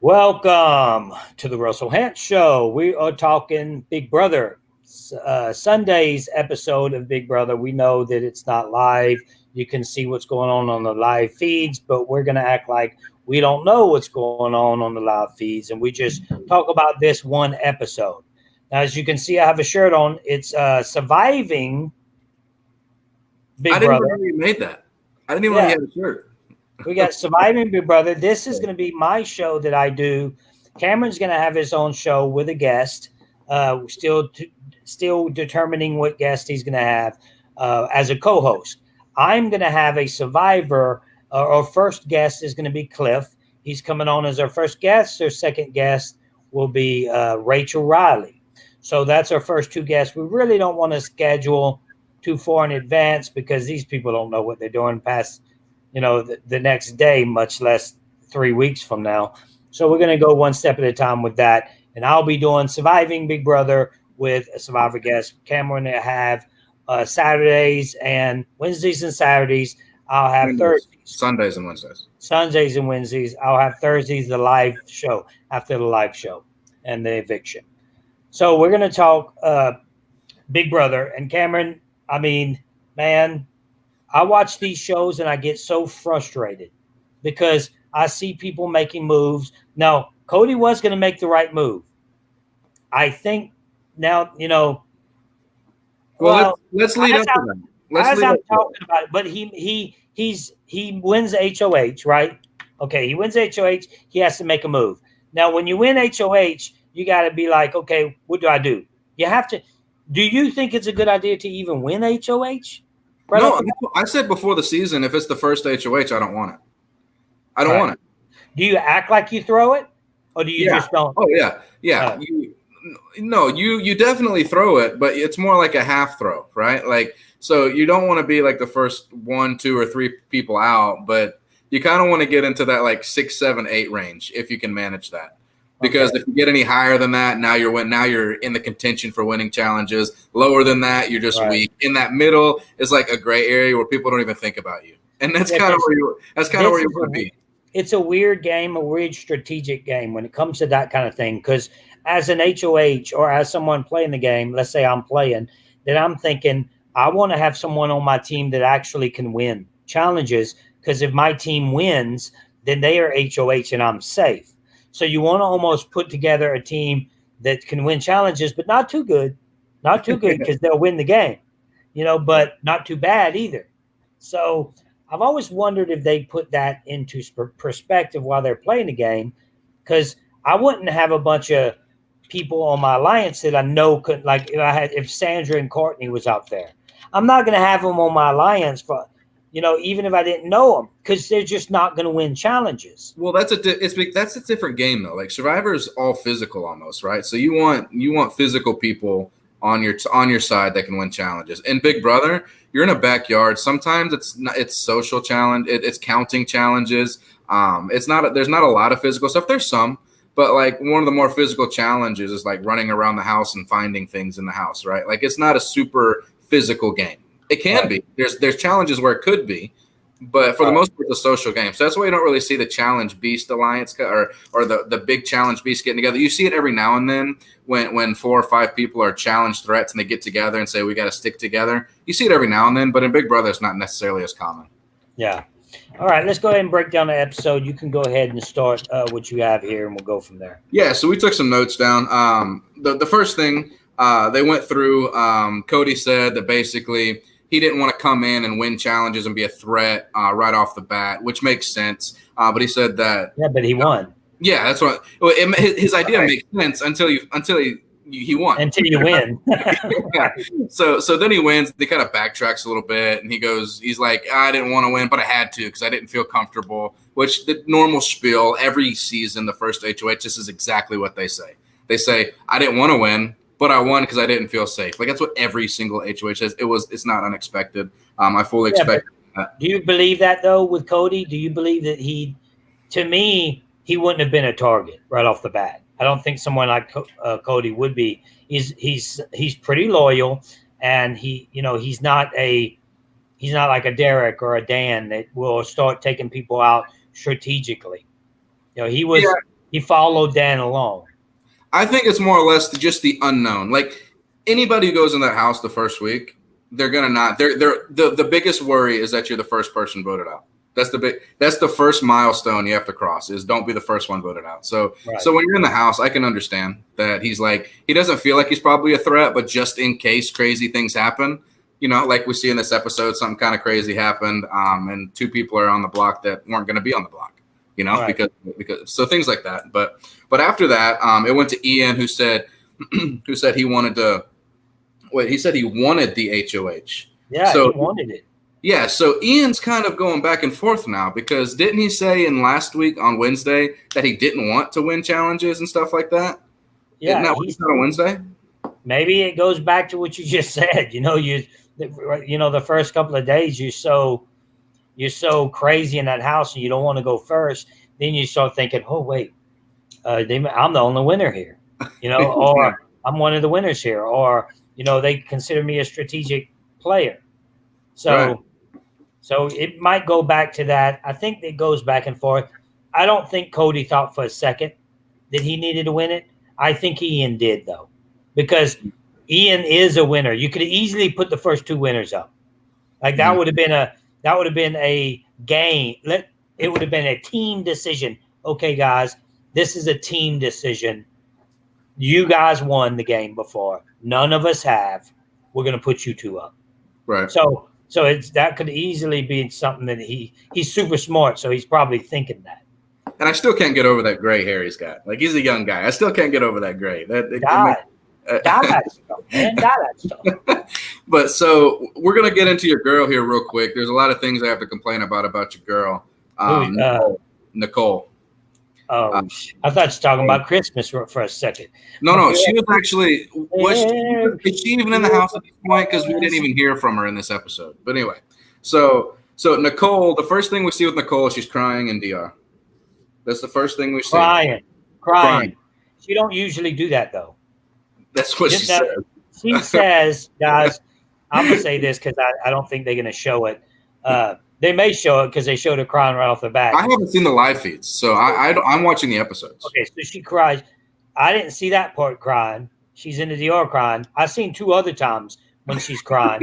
Welcome to the Russell HANTZ Show. We are talking Big Brother. Sunday's episode of Big Brother. We know that it's not live. You can see what's going on the live feeds, but we're going to act like we don't know what's going on the live feeds, and we just talk about this one episode. Now, as you can see, I have a shirt on. It's Surviving Big Brother. I didn't know you made that. I didn't even know you had a shirt. We got Surviving Big Brother. This is going to be my show that I do. Cameron's going to have his own show with a guest. Still determining what guest he's going to have as a co-host. I'm going to have a survivor. Our first guest is going to be Cliff. He's coming on as our first guest. Our second guest will be Rachel Riley. So that's our first two guests. We really don't want to schedule too far in advance because these people don't know what they're doing past the next day, much less 3 weeks from now. So we're going to go one step at a time with that. And I'll be doing Surviving Big Brother with a survivor guest. Cameron will have Saturdays and Wednesdays and Saturdays. I'll have Thursdays. Sundays and Wednesdays. Sundays and Wednesdays. I'll have Thursdays, the live show, after the live show and the eviction. So we're going to talk Big Brother. And Cameron, I mean, man, I watch these shows and I get so frustrated because I see people making moves. Now, Cody was going to make the right move. I think now, let's lead up to that. As I'm talking about it, but he wins HOH, right? Okay, he wins HOH. He has to make a move. Now, when you win HOH, you got to be like, okay, what do I do? You have to. Do you think it's a good idea to even win HOH? Right, no, I said before the season, if it's the first HOH, I don't want it. I don't want it. Do you act like you throw it, or do you just don't? Oh yeah. You definitely throw it, but it's more like a half throw, right? Like, so you don't want to be like the first 1, 2, or 3 people out, but you kind of want to get into that like 6, 7, 8 range if you can manage that. Because if you get any higher than that, now you're in the contention for winning challenges. Lower than that, you're just weak. In that middle is like a gray area where people don't even think about you, and that's kind of where you want to be. It's a weird game, a weird strategic game when it comes to that kind of thing. Because as an HOH or as someone playing the game, let's say I'm playing, then I'm thinking I want to have someone on my team that actually can win challenges. Because if my team wins, then they are HOH and I'm safe. So you want to almost put together a team that can win challenges, but not too good. Not too good because they'll win the game, but not too bad either. So I've always wondered if they put that into perspective while they're playing the game, because I wouldn't have a bunch of people on my alliance that I know could, like if Sandra and Courtney was out there. I'm not going to have them on my alliance for – even if I didn't know them, because they're just not going to win challenges. Well, that's a different game though. Like Survivor's all physical almost, right? So you want physical people on your side that can win challenges. In Big Brother, you're in a backyard. Sometimes it's social challenge. It's counting challenges. There's not a lot of physical stuff. There's some, but like one of the more physical challenges is like running around the house and finding things in the house, right? Like it's not a super physical game. It can be. There's challenges where it could be, but for the most part, it's a social game. So that's why you don't really see the Challenge Beast Alliance or the big Challenge Beast getting together. You see it every now and then when 4 or 5 people are challenge threats and they get together and say, we got to stick together. You see it every now and then, but in Big Brother, it's not necessarily as common. Yeah. All right, let's go ahead and break down the episode. You can go ahead and start what you have here, and we'll go from there. Yeah, so we took some notes down. The first thing they went through, Cody said that basically – he didn't want to come in and win challenges and be a threat right off the bat, which makes sense. But he said that. Yeah, but he won. Yeah, that's what. Well, his idea makes sense until he won. Until you win. Yeah. So then he wins. He kind of backtracks a little bit, and he's like, I didn't want to win, but I had to because I didn't feel comfortable. Which the normal spiel every season, the first HOH, this is exactly what they say. They say, I didn't want to win, but I won because I didn't feel safe. Like that's what every single HOH says. It's not unexpected. I fully expected that. Do you believe that though with Cody? Do you believe that to me, he wouldn't have been a target right off the bat? I don't think someone like Cody would be. He's pretty loyal, and he's not like a Derek or a Dan that will start taking people out strategically. He was. He followed Dan along. I think it's more or less just the unknown. Like anybody who goes in that house the first week, they're gonna not. The biggest worry is that you're the first person voted out. That's the first milestone you have to cross is don't be the first one voted out. So when you're in the house, I can understand that he doesn't feel like he's probably a threat, but just in case crazy things happen, like we see in this episode, something kind of crazy happened, and 2 people are on the block that weren't going to be on the block, because so things like that. But after that, it went to Ian, who said he wanted to. Wait, he said he wanted the HOH. Yeah, so, he wanted it. Yeah, so Ian's kind of going back and forth now because didn't he say in last week on Wednesday that he didn't want to win challenges and stuff like that? Yeah, isn't that what he said on Wednesday? Maybe it goes back to what you just said. The first couple of days you're so crazy in that house and you don't want to go first. Then you start thinking, oh wait, I'm the only winner here, or I'm one of the winners here, or they consider me a strategic player. So it might go back to that. I think it goes back and forth. I don't think Cody thought for a second that he needed to win it. I think Ian did, though, because Ian is a winner. You could easily put the first 2 winners up. Like that would have been a game. It would have been a team decision. Okay, guys, this is a team decision. You guys won the game before. None of us have. We're going to put you 2 up. Right. So that could easily be something that he's super smart, so he's probably thinking that. And I still can't get over that gray hair he's got. Like he's a young guy. I still can't get over that gray. That stuff, man. That stuff. But so we're gonna get into your girl here real quick. There's a lot of things I have to complain about your girl, Nicole. Oh, I thought you were talking about Christmas for a second. No, she was actually. Is she even in the house at this point? Because we didn't even hear from her in this episode. But anyway, so Nicole. The first thing we see with Nicole is she's crying in DR. That's the first thing we see. Crying. She don't usually do that though. That's what she said. She says, guys, I'm gonna say this because I don't think they're gonna show it. They may show it because they showed her crying right off the bat. I haven't seen the live feeds, so I'm watching the episodes. Okay, so she cries. I didn't see that part crying. She's in the DR crying. I've seen 2 other times when she's crying.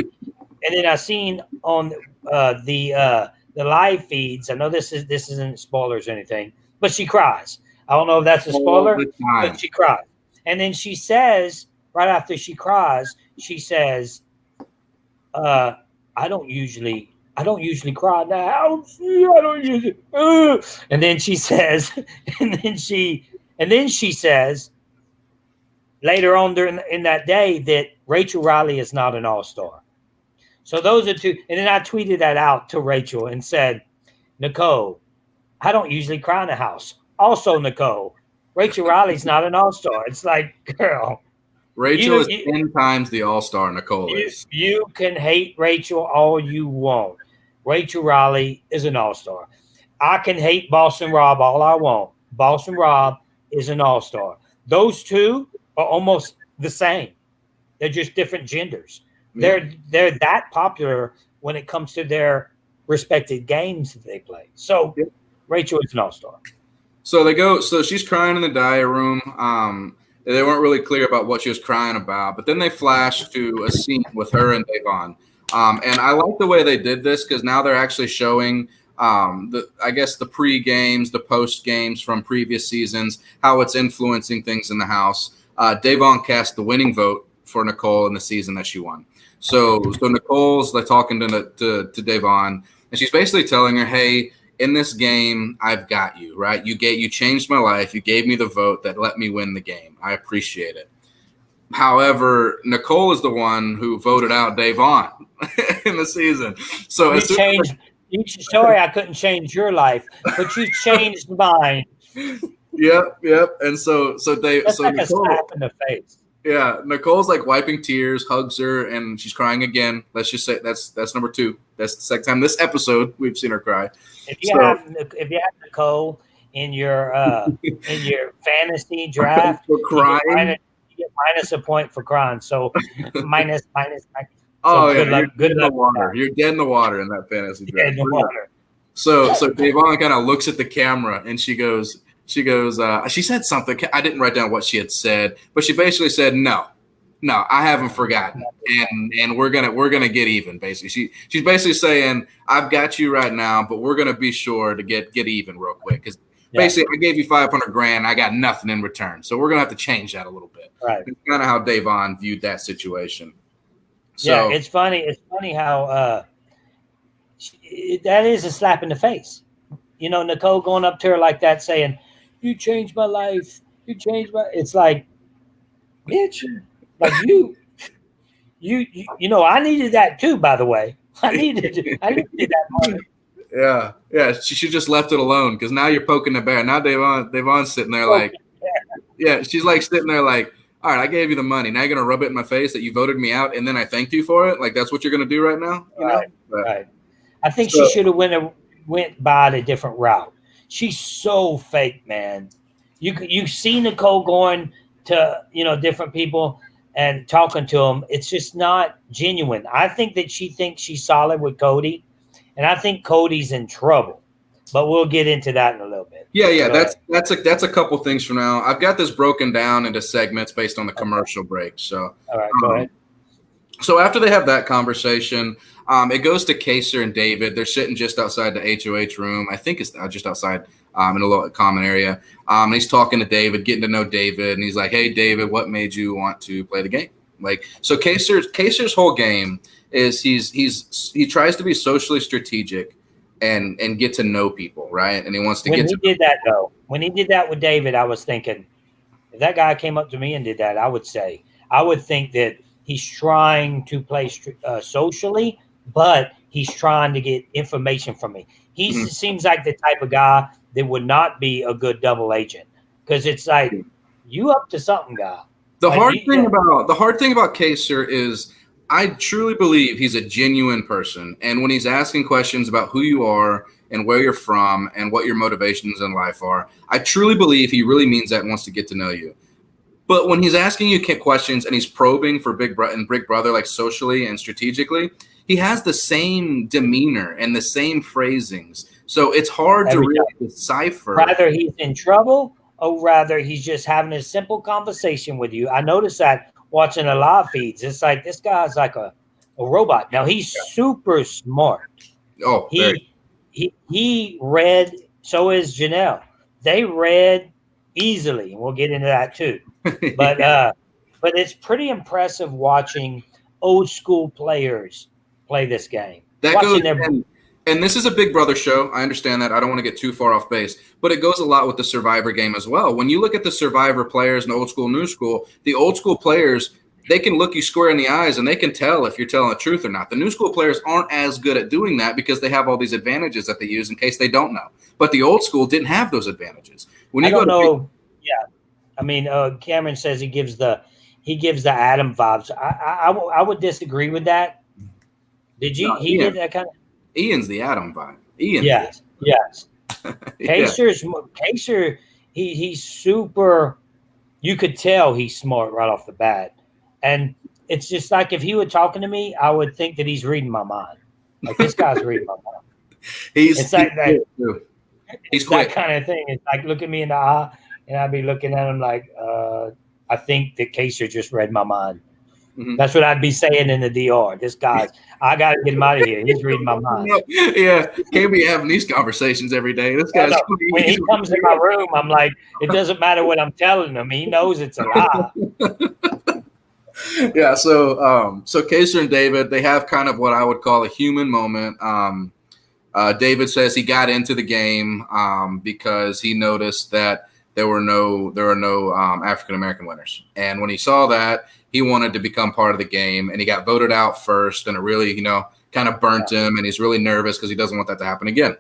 And then I seen on the live feeds, I know this isn't spoilers or anything, but she cries. I don't know if that's a spoiler, but she cries. And then she says, right after she cries, she says, I don't usually cry now. I don't usually. And then she says, later on in that day that Rachel Riley is not an all-star. So those are 2. And then I tweeted that out to Rachel and said, Nicole, I don't usually cry in the house. Also, Nicole, Rachel Riley's not an all-star. It's like, girl. Rachel is 10 times the all-star Nicole is. You can hate Rachel all you want. Rachel Riley is an all-star. I can hate Boston Rob all I want. Boston Rob is an all-star. Those 2 are almost the same. They're just different genders. Yeah. They're that popular when it comes to their respected games that they play. So Rachel is an all-star. So she's crying in the diary room. They weren't really clear about what she was crying about, but then they flashed to a scene with her and Davon. And I like the way they did this because now they're actually showing the pre-games, the post-games from previous seasons, how it's influencing things in the house. Davon cast the winning vote for Nicole in the season that she won. So Nicole's like talking to Davon, and she's basically telling her, hey, in this game, I've got you, right? You changed my life. You gave me the vote that let me win the game. I appreciate it. However, Nicole is the one who voted out Davon in the season. So sorry, I couldn't change your life, but you changed mine. Yep. And so That's like Nicole, a slap in the face. Yeah, Nicole's like wiping tears, hugs her, and she's crying again. Let's just say that's number 2. That's the second time this episode we've seen her cry. If you have Nicole in your fantasy draft, for crying, you get minus a point for crying. So minus. Oh, yeah, good in the water. You're dead in the water in that fantasy draft. Dead in the water. So Davon kind of looks at the camera and she goes, She goes, she said something. I didn't write down what she had said, but she basically said, no, I haven't forgotten. And we're gonna get even, basically. She's basically saying, I've got you right now, but we're gonna be sure to get even real quick. Because basically I gave you $500,000, I got nothing in return. So we're gonna have to change that a little bit. Right. It's kind of how Davon viewed that situation. So, yeah, it's funny. It's funny how that is a slap in the face. You know, Nicole going up to her like that, saying, "You changed my life. You changed my." It's like, bitch, like you know, I needed that too. By the way, I needed that money. Yeah. She should just left it alone because now you're poking the bear. Now Davon's sitting there like, yeah, she's like sitting there like, all right, I gave you the money. Now you're gonna rub it in my face that you voted me out, and then I thanked you for it. Like that's what you're gonna do right now. You know? Right. I think she should have went by a different route. She's so fake, man. You see Nicole going to different people and talking to them. It's just not genuine. I think that she thinks she's solid with Cody, and I think Cody's in trouble. But we'll get into that in a little bit. Yeah. That's a couple things for now. I've got this broken down into segments based on the commercial break. So all right, go ahead. So after they have that conversation, it goes to Kaser and David. They're sitting just outside the HOH room. I think it's just outside in a little common area. And he's talking to David, getting to know David. And he's like, hey, David, what made you want to play the game? Like, so Kaser's whole game is he tries to be socially strategic and get to know people, right? And he wants to When he did that with David, I was thinking, if that guy came up to me and did that, I would think that he's trying to play socially, but he's trying to get information from me. He seems like the type of guy that would not be a good double agent because it's like you up to something, guy. The hard thing about Kaser is I truly believe he's a genuine person, and when he's asking questions about who you are and where you're from and what your motivations in life are, I truly believe he really means that and wants to get to know you. But when he's asking you questions and he's probing for Big Brother, like socially and strategically, he has the same demeanor and the same phrasings. So it's hard to really decipher. Rather he's in trouble or rather he's just having a simple conversation with you. I noticed that watching a live feeds. It's like this guy's like a robot. Now he's super smart. Oh, he read, so is Janelle. They read easily, and we'll get into that too. But it's pretty impressive watching old school players play this game. And this is a Big Brother show. I understand that. I don't want to get too far off base, but it goes a lot with the Survivor game as well. When you look at the Survivor players and old school, new school, the old school players, they can look you square in the eyes and they can tell if you're telling the truth or not. The new school players aren't as good at doing that because they have all these advantages that they use in case they don't know. But the old school didn't have those advantages. I mean, Cameron says he gives the Adam vibes. I would disagree with that. Did you? He did that kind of. Ian's the Adam vibe. Yes. Kaser, he's super. You could tell he's smart right off the bat, and it's just like if he were talking to me, I would think that he's reading my mind. Like this guy's reading my mind. It's like that. He's that kind of thing. It's like look at me in the eye, and I'd be looking at him like, I think that Kaser just read my mind. Mm-hmm. That's what I'd be saying in the DR. This guy's, I got to get him out of here. He's reading my mind. Yeah, can't be having these conversations every day. This guy's when he comes in my room, I'm like, it doesn't matter what I'm telling him. He knows it's a lie. Yeah, so Kaser and David, they have kind of what I would call a human moment. David says he got into the game because he noticed that there were no African American winners, and when he saw that, he wanted to become part of the game, and he got voted out first, and it really kind of burnt him, and he's really nervous because he doesn't want that to happen again.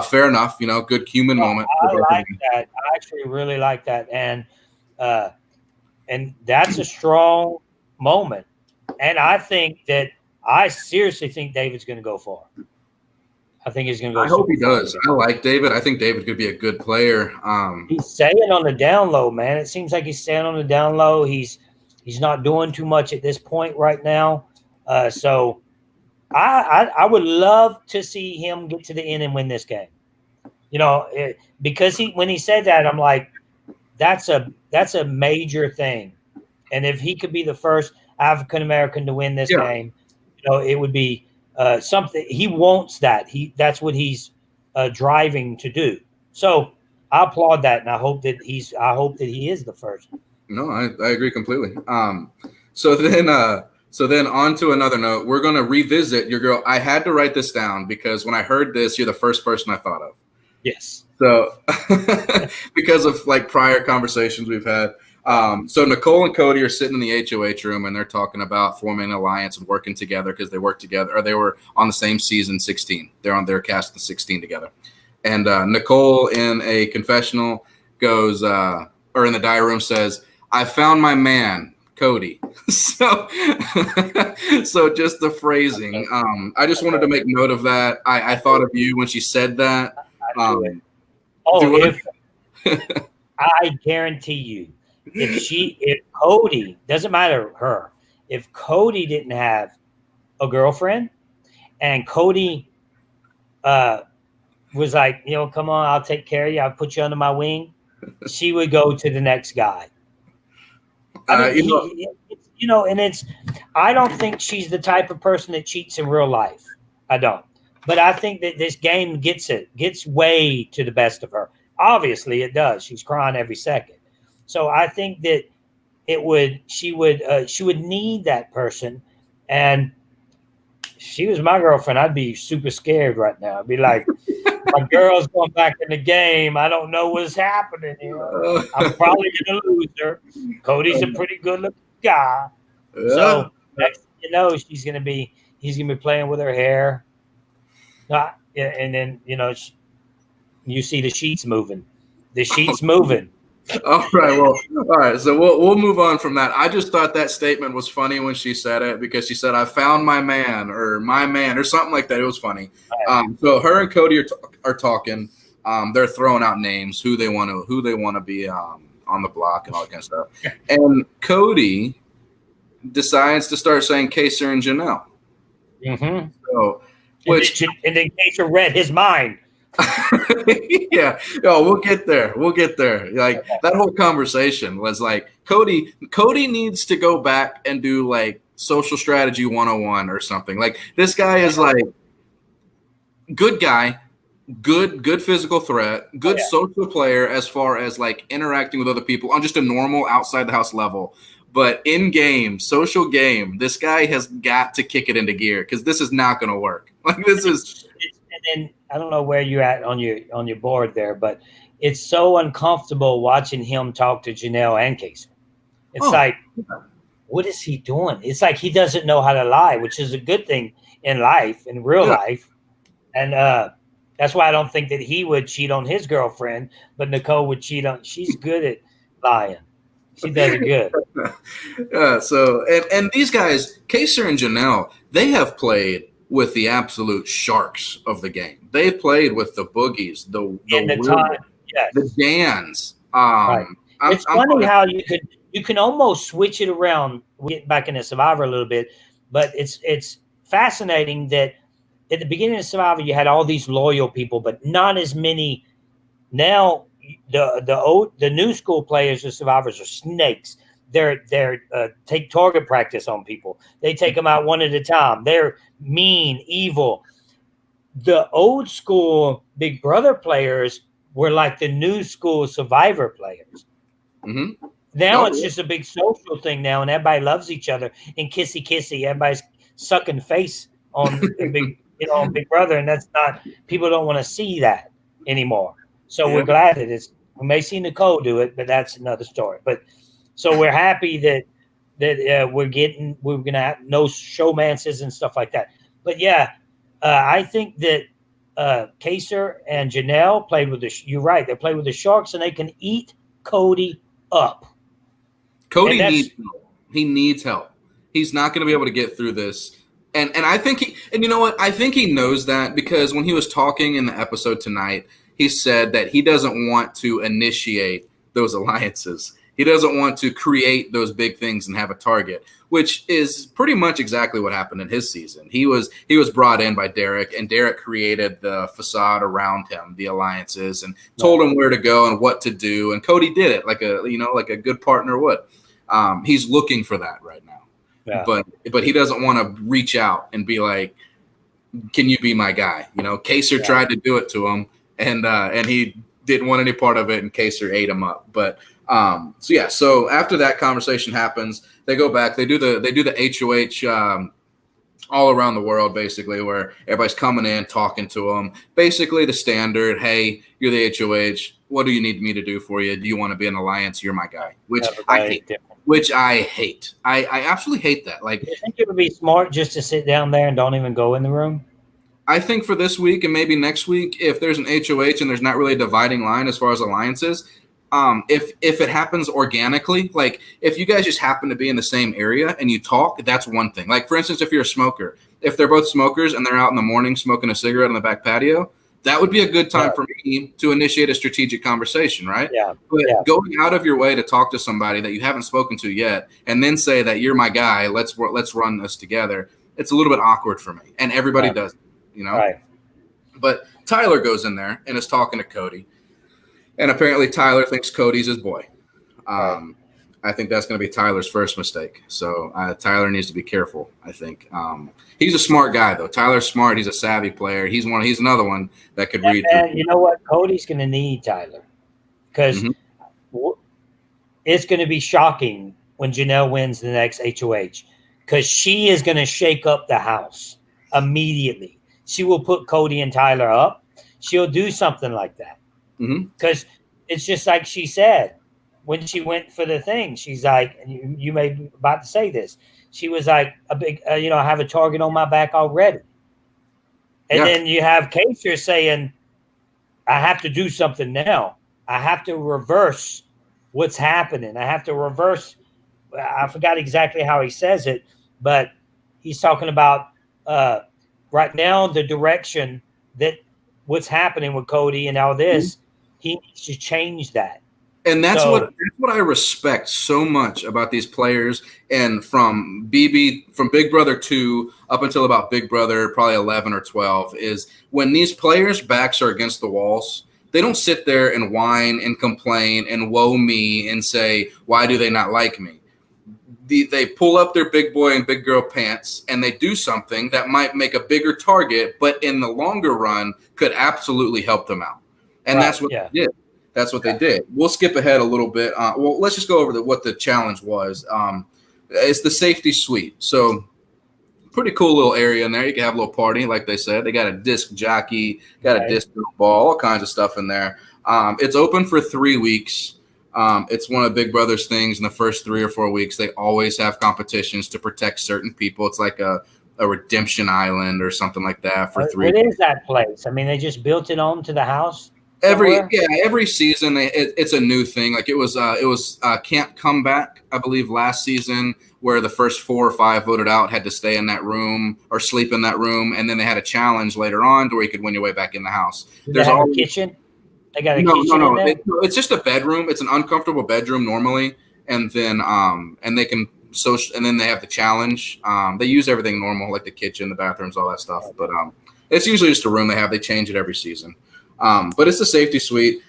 Fair enough, good human moment. I like that. I actually really like that, and that's a strong moment, and I seriously think David's going to go far. I think he's going to go. I hope he does. I like David. I think David could be a good player. He's staying on the down low, man. It seems like he's staying on the down low. He's not doing too much at this point right now. So I would love to see him get to the end and win this game. Because when he said that, I'm like, that's a major thing. And if he could be the first African American to win this game, it would be something. He wants that. That's what he's driving to do. So I applaud that, and I hope that he is the first. No, I agree completely. So then on to another note, we're going to revisit your girl. I had to write this down because when I heard this, you're the first person I thought of. Yes. So because of like prior conversations we've had. So Nicole and Cody are sitting in the HOH room and they're talking about forming an alliance and working together because they work together, or they were on the same season 16. They're on their cast of 16 together. And Nicole in a confessional goes, or in the diary room says, "I found my man, Cody." So just the phrasing. I just wanted to make note of that. I thought of you when she said that. If I guarantee you, if Cody, doesn't matter her, if Cody didn't have a girlfriend and Cody was like, come on, I'll take care of you, I'll put you under my wing, she would go to the next guy. I don't think she's the type of person that cheats in real life. I don't. But I think that this game gets way to the best of her. Obviously, it does. She's crying every second. So I think that she would need that person. And if she was my girlfriend, I'd be super scared right now. I'd be like, my girl's going back in the game. I don't know what's happening here. I'm probably going to lose her. Cody's a pretty good looking guy. Yeah. So next thing you know, he's going to be playing with her hair. And then, you see the sheets moving. The sheets moving. All right. Well, all right. So we'll move on from that. I just thought that statement was funny when she said it because she said, "I found my man," or "my man," or something like that. It was funny. So her and Cody are talking. They're throwing out names, who they want to be on the block and all that kind of stuff. And Cody decides to start saying Kaser and Janelle. Mm-hmm. So. And then Kaser read his mind. Yeah. We'll get there. Like that whole conversation was like Cody needs to go back and do like social strategy 101 or something. Like this guy is like good guy, good physical threat, good social player as far as like interacting with other people on just a normal outside the house level. But in game, social game, this guy has got to kick it into gear because this is not going to work. Like this is. And then I don't know where you're at on your board there, but it's so uncomfortable watching him talk to Janelle and Kaser. It's like, what is he doing? It's like he doesn't know how to lie, which is a good thing in life, in real life. And that's why I don't think that he would cheat on his girlfriend, but Nicole would cheat on. She's good at lying. She does it good. So these guys, Kaser and Janelle, they have played with the absolute sharks of the game. They've played with the Boogies, the Dans. Right. It's funny how you can almost switch it around. We get back into Survivor a little bit, but it's fascinating that at the beginning of Survivor you had all these loyal people, but not as many. Now the new school players of Survivors are snakes. They're take target practice on people. They take them out one at a time. They're mean, evil. The old school Big Brother players were like the new school Survivor players. Mm-hmm. Now it's just a big social thing now, and everybody loves each other and kissy. Everybody's sucking face on on Big Brother, and that's not. People don't want to see that anymore. So we're glad that we may see Nicole do it, but that's another story. But so we're happy that we're going to have no showmances and stuff like that. But I think that Kaser and Janelle played with you're right. They played with the Sharks, and they can eat Cody up. Cody needs help. He's not going to be able to get through this. And I think you know what? I think he knows that because when he was talking in the episode tonight, he said that he doesn't want to initiate those alliances. He doesn't want to create those big things and have a target, which is pretty much exactly what happened in his season. He was brought in by Derek, and Derek created the facade around him, the alliances, and told him where to go and what to do. And Cody did it like a good partner would. He's looking for that right now. Yeah. But he doesn't want to reach out and be like, can you be my guy? Kaser tried to do it to him, and he didn't want any part of it, and Kaser ate him up. But so after that conversation happens, they go back. They do the HOH all around the world, basically, where everybody's coming in, talking to them. Basically, the standard, hey, you're the HOH. What do you need me to do for you? Do you want to be an alliance? You're my guy, which I hate. I absolutely hate that. Like, you think it would be smart just to sit down there and don't even go in the room? I think for this week and maybe next week, if there's an HOH and there's not really a dividing line as far as alliances, if it happens organically, like if you guys just happen to be in the same area and you talk, that's one thing. Like, for instance, if you're a smoker, if they're both smokers and they're out in the morning smoking a cigarette on the back patio, that would be a good time for me to initiate a strategic conversation, right? Yeah. But going out of your way to talk to somebody that you haven't spoken to yet and then say that you're my guy, let's run this together, it's a little bit awkward for me. And everybody does it, Right. But Tyler goes in there and is talking to Cody. And apparently Tyler thinks Cody's his boy. I think that's going to be Tyler's first mistake. So Tyler needs to be careful, I think. He's a smart guy, though. Tyler's smart. He's a savvy player. He's another one that could read. And you know what? Cody's going to need Tyler because it's going to be shocking when Janelle wins the next HOH because she is going to shake up the house immediately. She will put Cody and Tyler up. She'll do something like that. Because it's just like she said when she went for the thing. She's like, and you may be about to say this. She was like, a big, I have a target on my back already. And then you have Kaser saying, I have to do something now. I have to reverse what's happening. I have to reverse. I forgot exactly how he says it, but he's talking about right now the direction that what's happening with Cody and all this. He needs to change that. And that's what I respect so much about these players. And from Big Brother 2 up until about Big Brother probably 11 or 12 is when these players' backs are against the walls, they don't sit there and whine and complain and woe me and say, why do they not like me? They pull up their big boy and big girl pants and they do something that might make a bigger target, but in the longer run could absolutely help them out. And that's what they did. That's what they did. We'll skip ahead a little bit. Let's just go over what the challenge was. It's the safety suite. So pretty cool little area in there. You can have a little party, like they said. They got a disc jockey, got a disc ball, all kinds of stuff in there. It's open for 3 weeks. It's one of Big Brother's things. In the first 3 or 4 weeks, they always have competitions to protect certain people. It's like a redemption island or something like that for 3 weeks. What is that place? I mean, they just built it onto the house? Every season it's a new thing. Like it was Camp Comeback, I believe, last season, where the first 4 or 5 voted out had to stay in that room or sleep in that room, and then they had a challenge later on to where you could win your way back in the house. There's a kitchen. They got a kitchen. No. In there? It's just a bedroom. It's an uncomfortable bedroom normally, and then and they can and then they have the challenge. They use everything normal, like the kitchen, the bathrooms, all that stuff. But it's usually just a room they have. They change it every season. But it's a safety suite.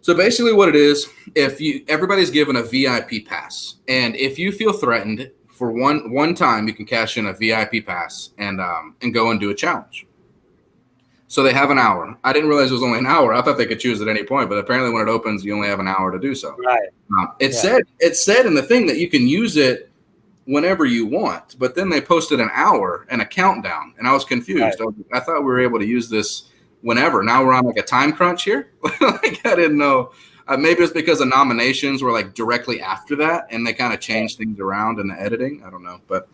So basically what it is, everybody's given a VIP pass. And if you feel threatened for one time, you can cash in a VIP pass and go and do a challenge. So they have an hour. I didn't realize it was only an hour. I thought they could choose at any point, but apparently when it opens, you only have an hour to do so. Right. It said in the thing that you can use it whenever you want, but then they posted an hour and a countdown, and I was confused. Right. I thought we were able to use this whenever. Now we're on like a time crunch here. Like I didn't know. Maybe it's because the nominations were like directly after that, and they kind of changed things around in the editing. I don't know, but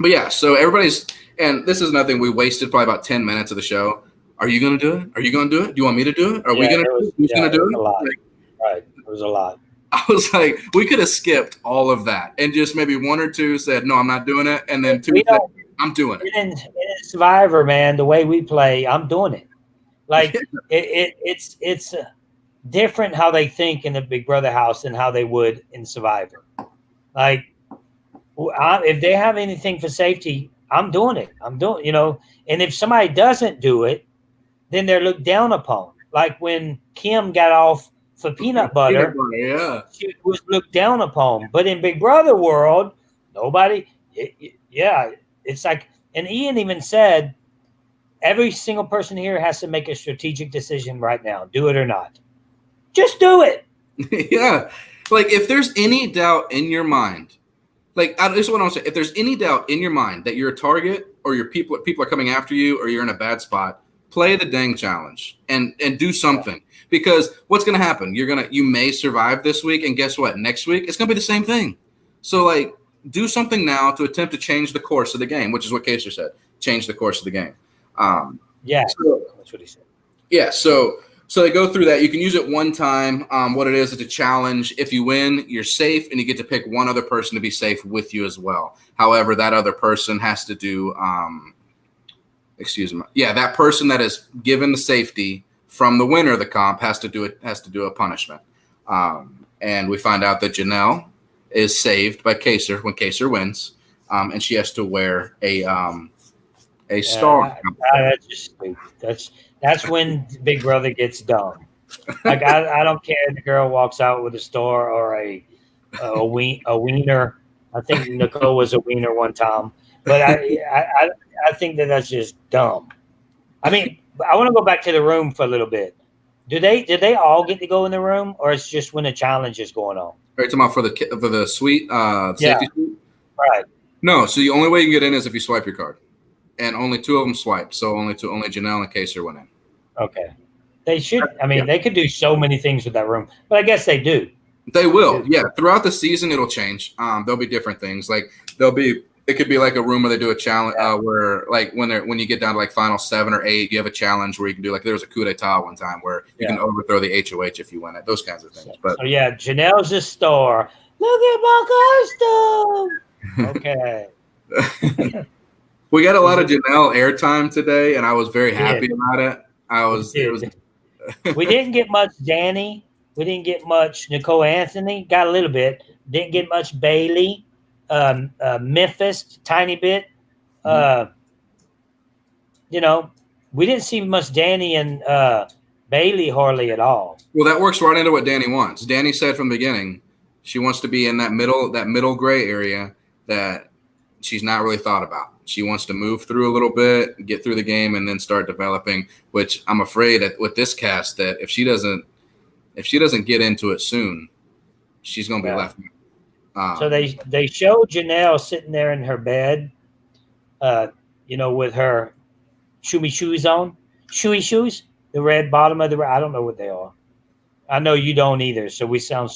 yeah. So everybody's, and this is nothing. We wasted probably about 10 minutes of the show. Are you going to do it? Are you going to do it? Do you want me to do it? Are we going to do it? Who's going to do it? Right. It was a lot. I was like, we could have skipped all of that and just maybe 1 or 2 said, no, I'm not doing it. And then 2 said, I'm doing it. In Survivor, man, the way we play, I'm doing it. Like it's different how they think in the Big Brother house than how they would in Survivor. Like, if they have anything for safety, I'm doing it. I'm doing, and if somebody doesn't do it, then they're looked down upon. Like when Kim got off for peanut butter, yeah, she was looked down upon. But in Big Brother world, nobody, it's like, and Ian even said, every single person here has to make a strategic decision right now, do it or not. Just do it. Yeah. Like if there's any doubt in your mind, like this is what I'm saying. If there's any doubt in your mind that you're a target or your people are coming after you or you're in a bad spot, play the dang challenge and do something. Because what's gonna happen? You may survive this week, and guess what? Next week it's gonna be the same thing. So like do something now to attempt to change the course of the game, which is what Kaser said. Change the course of the game. So, that's what he said. Yeah, so they go through that. You can use it one time. What it is, it's a challenge. If you win, you're safe, and you get to pick one other person to be safe with you as well. However, that other person has to do that person that is given the safety from the winner of the comp has to do a punishment. And we find out that Janelle is saved by Kaser when Kaser wins, and she has to wear a star. That's just stupid. That's when Big Brother gets dumb. Like I don't care if the girl walks out with a star or a wiener. I think Nicole was a wiener one time, but I think that's just dumb. I mean, I want to go back to the room for a little bit. Did they all get to go in the room, or it's just when a challenge is going on? Are you talking about for the suite, safety suite? Right. No, so the only way you can get in is if you swipe your card, and only two of them swiped. So only Janelle and Kaser went in. Okay. They should. I mean, they could do so many things with that room, but I guess they do. They will. Yeah. Throughout the season, it'll change. There'll be different things. Like it could be like a room where they do a challenge where like when you get down to like final 7 or 8, you have a challenge where you can do like there was a coup d'etat one time where you can overthrow the HOH if you win it. Those kinds of things. But Janelle's a star. Look at my costume. Okay. We got a lot of Janelle airtime today, and I was very happy about it. We didn't get much Danny. We didn't get much Nicole Anthony. Got a little bit. Didn't get much Bailey. Memphis, tiny bit. We didn't see much Danny and Bailey hardly at all. Well, that works right into what Danny wants. Danny said from the beginning she wants to be in that middle gray area that she's not really thought about. She wants to move through a little bit, get through the game, and then start developing. Which I'm afraid that with this cast, that if she doesn't get into it soon, she's going to be left. So they showed Janelle sitting there in her bed, with her shoey shoes on, the red bottom of I don't know what they are. I know you don't either, so we sound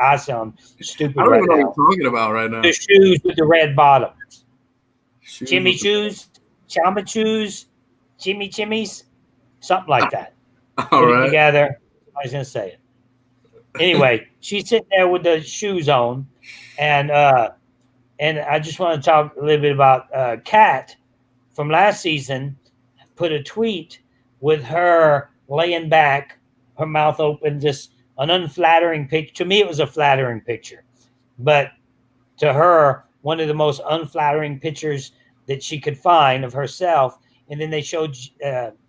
I sound stupid. I don't even know what you're talking about right now. The shoes with the red bottoms. Jimmy shoes, Chamba shoes, Chimmies, something like that. All right. Together. I was going to say it. Anyway, she's sitting there with the shoes on, and I just want to talk a little bit about Kat from last season. Put a tweet with her laying back, her mouth open, just an unflattering picture. To me, it was a flattering picture, but to her, one of the most unflattering pictures that she could find of herself. And then they showed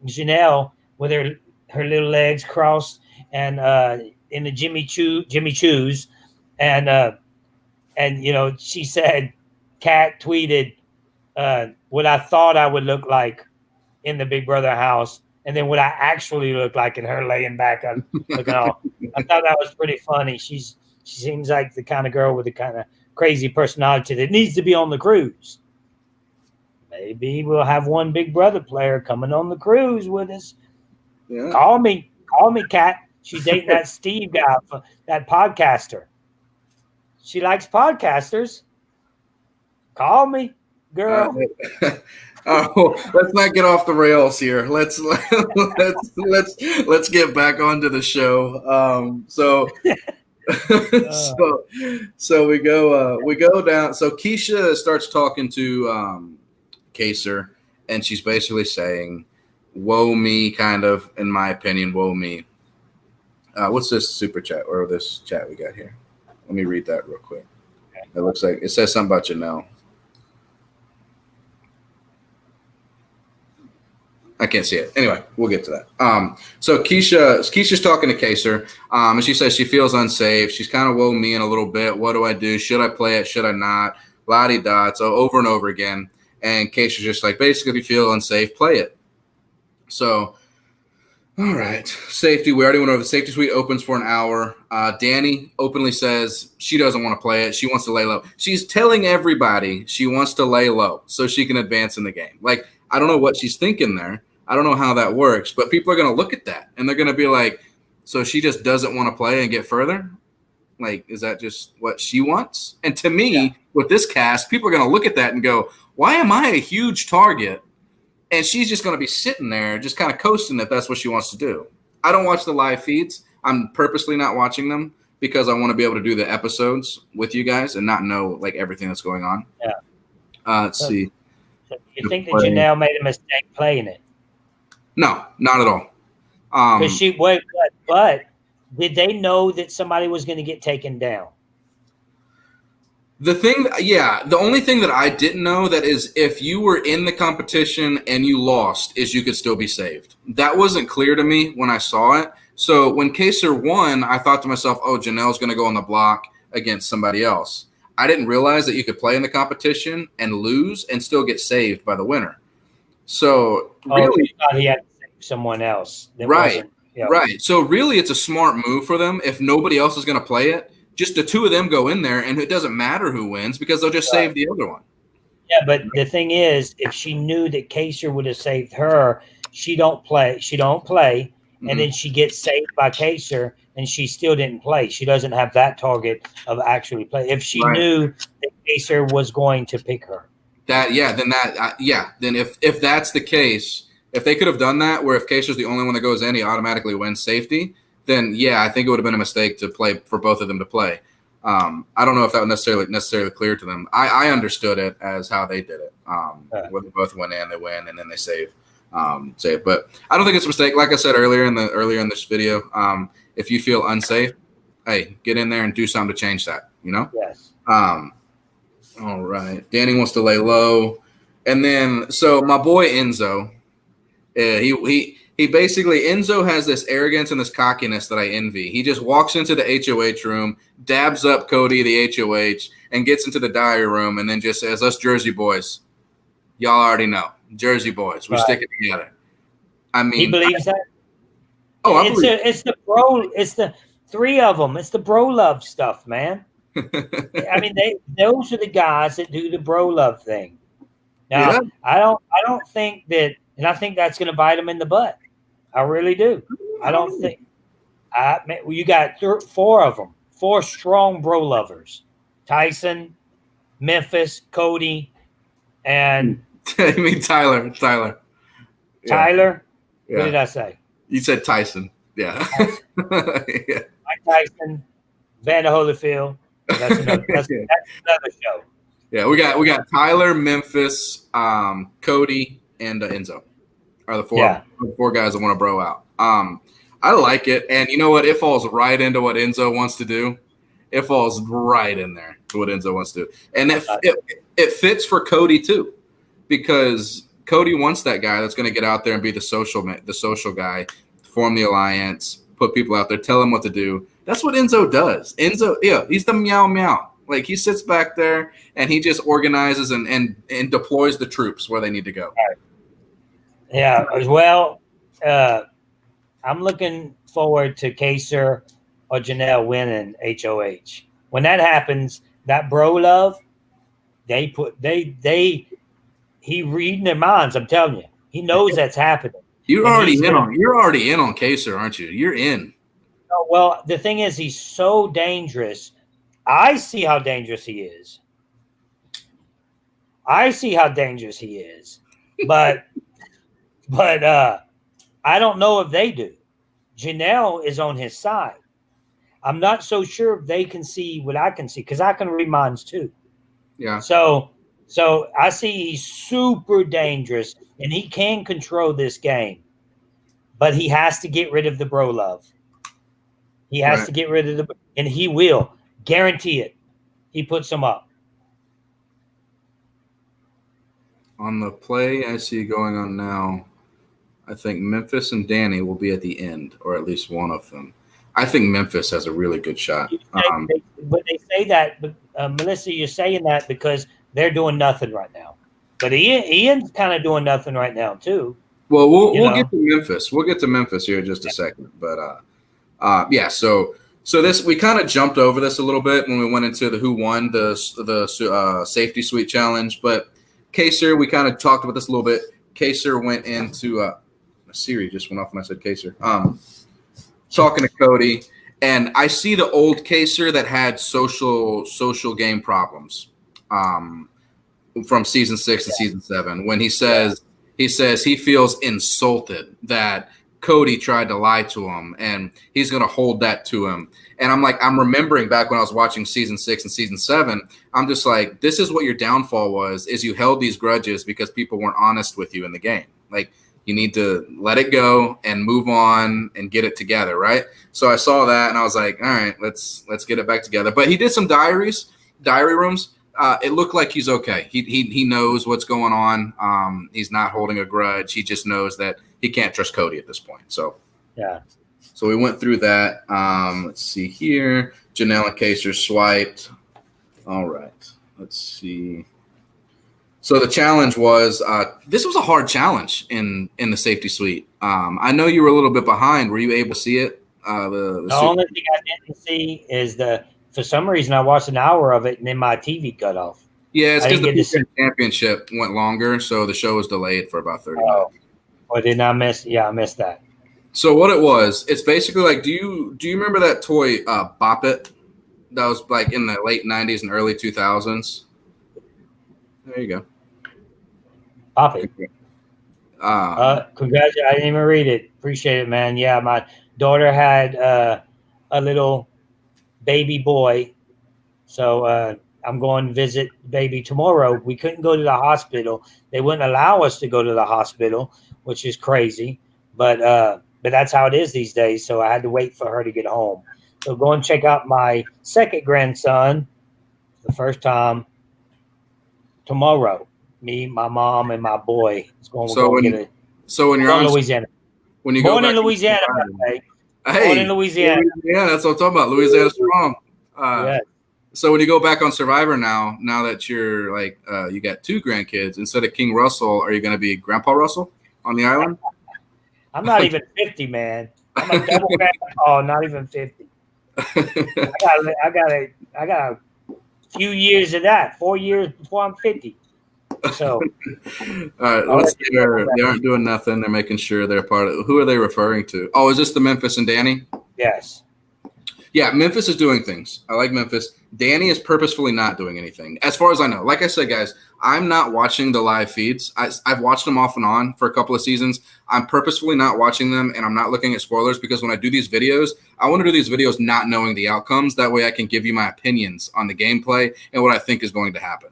Janelle with her little legs crossed and in the Jimmy Choos, and she said, Kat tweeted what I thought I would look like in the Big Brother house, and then what I actually look like in her laying back on looking all. I thought that was pretty funny. She seems like the kind of girl with the kind of crazy personality that needs to be on the cruise. Maybe we'll have one Big Brother player coming on the cruise with us. Yeah. Call me, Kat. She's dating that Steve guy, that podcaster. She likes podcasters. Call me, girl. Let's not get off the rails here. Let's get back onto the show. So we go down. So Keisha starts talking to Kaser, and she's basically saying, "Woe me," kind of, in my opinion, woe me. What's this super chat or this chat we got here? Let me read that real quick. It looks like it says something about Janelle. I can't see it. Anyway, we'll get to that. So Keisha's talking to Kaser, and she says she feels unsafe. She's kind of woe me in a little bit. What do I do? Should I play it? Should I not? La-di-da. So over and over again. And Keisha's just like, basically, if you feel unsafe, play it. So, all right. Safety. We already went over the safety suite opens for an hour. Danny openly says she doesn't want to play it. She wants to lay low. She's telling everybody she wants to lay low so she can advance in the game. Like, I don't know what she's thinking there. I don't know how that works, but people are going to look at that and they're going to be like, so she just doesn't want to play and get further? Like, is that just what she wants? And to me, with this cast, people are going to look at that and go, why am I a huge target? And she's just going to be sitting there just kind of coasting if that's what she wants to do. I don't watch the live feeds. I'm purposely not watching them because I want to be able to do the episodes with you guys and not know like everything that's going on. Yeah. Let's see. So you think that Janelle made a mistake playing it? No, not at all. Because but did they know that somebody was going to get taken down? The only thing that I didn't know that is if you were in the competition and you lost is you could still be saved. That wasn't clear to me when I saw it. So when Kaser won, I thought to myself, oh, Janelle's going to go on the block against somebody else. I didn't realize that you could play in the competition and lose and still get saved by the winner. So really, he had to save someone else. Right. So really, it's a smart move for them. If nobody else is going to play it, just the two of them go in there, and it doesn't matter who wins because they'll just save the other one. Yeah, but the thing is, if she knew that Kaser would have saved her, she don't play. And then she gets saved by Kaser, and she still didn't play. She doesn't have that target of actually play. If she knew that Kaser was going to pick her. Then if that's the case, if they could have done that, where if Kaser's the only one that goes in, he automatically wins safety, then I think it would have been a mistake to play for both of them to play. I don't know if that was necessarily clear to them. I understood it as how they did it. When they both went in, they win, and then they save. But I don't think it's a mistake. Like I said earlier in this video, if you feel unsafe, hey, get in there and do something to change that. You know. Yes. All right. Danny wants to lay low. And then, so my boy Enzo, he basically, Enzo has this arrogance and this cockiness that I envy. He just walks into the HOH room, dabs up Cody, the HOH, and gets into the diary room and then just says, us Jersey boys, y'all already know. Jersey boys, we're sticking together. I mean, he believes that? Oh, it's the three of them. It's the bro love stuff, man. I mean, those are the guys that do the bro love thing. Now, I don't think that, and I think that's going to bite them in the butt. I really do. I don't think. You got four of them, four strong bro lovers: Tyson, Memphis, Cody, and you mean Tyler? Tyler. Yeah. What did I say? You said Tyson. Yeah. Mike Tyson, Vander Holyfield. That's another show. Yeah, we got Tyler, Memphis, Cody, and Enzo are the four guys that want to bro out. I like it, and you know what? It falls right into what Enzo wants to do. It falls right in there to what Enzo wants to do, and it fits for Cody too, because Cody wants that guy that's going to get out there and be the social guy, form the alliance, put people out there, tell them what to do. That's what Enzo does. He's the meow meow. Like, he sits back there and he just organizes and deploys the troops where they need to go. Yeah, well, I'm looking forward to Kaser or Janelle winning HOH. When that happens, that bro love, he reading their minds. I'm telling you, he knows that's happening. You're already in on Kaser, aren't you? You're in. Well, the thing is, he's so dangerous. I see how dangerous he is. But I don't know if they do. Janelle is on his side. I'm not so sure if they can see what I can see, because I can read minds too. Yeah. So I see he's super dangerous, and he can control this game, but he has to get rid of the bro love. He has to get rid of and he will guarantee it. He puts them up. On the play I see going on now, I think Memphis and Danny will be at the end, or at least one of them. I think Memphis has a really good shot. But they say that, Melissa, you're saying that because they're doing nothing right now. But Ian's kind of doing nothing right now too. Well, we'll get to Memphis. We'll get to Memphis here in just a second. But yeah, so this, we kind of jumped over this a little bit when we went into the who won the safety suite challenge. But Kaser, we kind of talked about this a little bit. Kaser went into Siri just went off when I said Kaser. Talking to Cody, and I see the old Kaser that had social game problems from season 6 and season 7 when he says he feels insulted that Cody tried to lie to him, and he's going to hold that to him. And I'm remembering back when I was watching season 6 and season 7, I'm just like, this is what your downfall was, is you held these grudges because people weren't honest with you in the game. Like, you need to let it go and move on and get it together, right? So I saw that and I was like, all right, let's get it back together. But he did some diary rooms. It looked like he's okay. He knows what's going on. He's not holding a grudge. He just knows that he can't trust Cody at this point. So yeah. So we went through that. Let's see here. Janelle and Kaser swiped. All right. Let's see. So the challenge was this was a hard challenge in the safety suite. I know you were a little bit behind. Were you able to see it? The only thing I didn't see is for some reason I watched an hour of it and then my TV cut off. Yeah, it's because the championship went longer, so the show was delayed for about 30 minutes. Well, did I miss? Yeah, I missed that. So what it was, it's basically like, do you remember that toy Bop It? That was like in the late 90s and early 2000s. There you go. Bop It. Congratulations. I didn't even read it. Appreciate it, man. Yeah, my daughter had a little baby boy. So I'm going to visit baby tomorrow. We couldn't go to the hospital. They wouldn't allow us to go to the hospital, which is crazy. But that's how it is these days. So I had to wait for her to get home. So go and check out my second grandson the first time tomorrow. Me, my mom, and my boy. So when you're on Louisiana. When you go born back in Louisiana, born in Louisiana. Yeah, that's what I'm talking about. Louisiana strong. Yes. So when you go back on Survivor now that you're like you got 2 grandkids, instead of King Russell, are you going to be Grandpa Russell on the island? I'm not even 50, man. I'm a double grandpa. Not even 50. I got a few years of that. 4 years before I'm 50. So, all right, they aren't doing nothing. They're making sure they're part of. Who are they referring to? Oh, is this the Memphis and Danny? Yes. Yeah, Memphis is doing things. I like Memphis. Danny is purposefully not doing anything, as far as I know. Like I said, guys, I'm not watching the live feeds. I've watched them off and on for a couple of seasons. I'm purposefully not watching them, and I'm not looking at spoilers because when I do these videos, I want to do these videos not knowing the outcomes. That way I can give you my opinions on the gameplay and what I think is going to happen.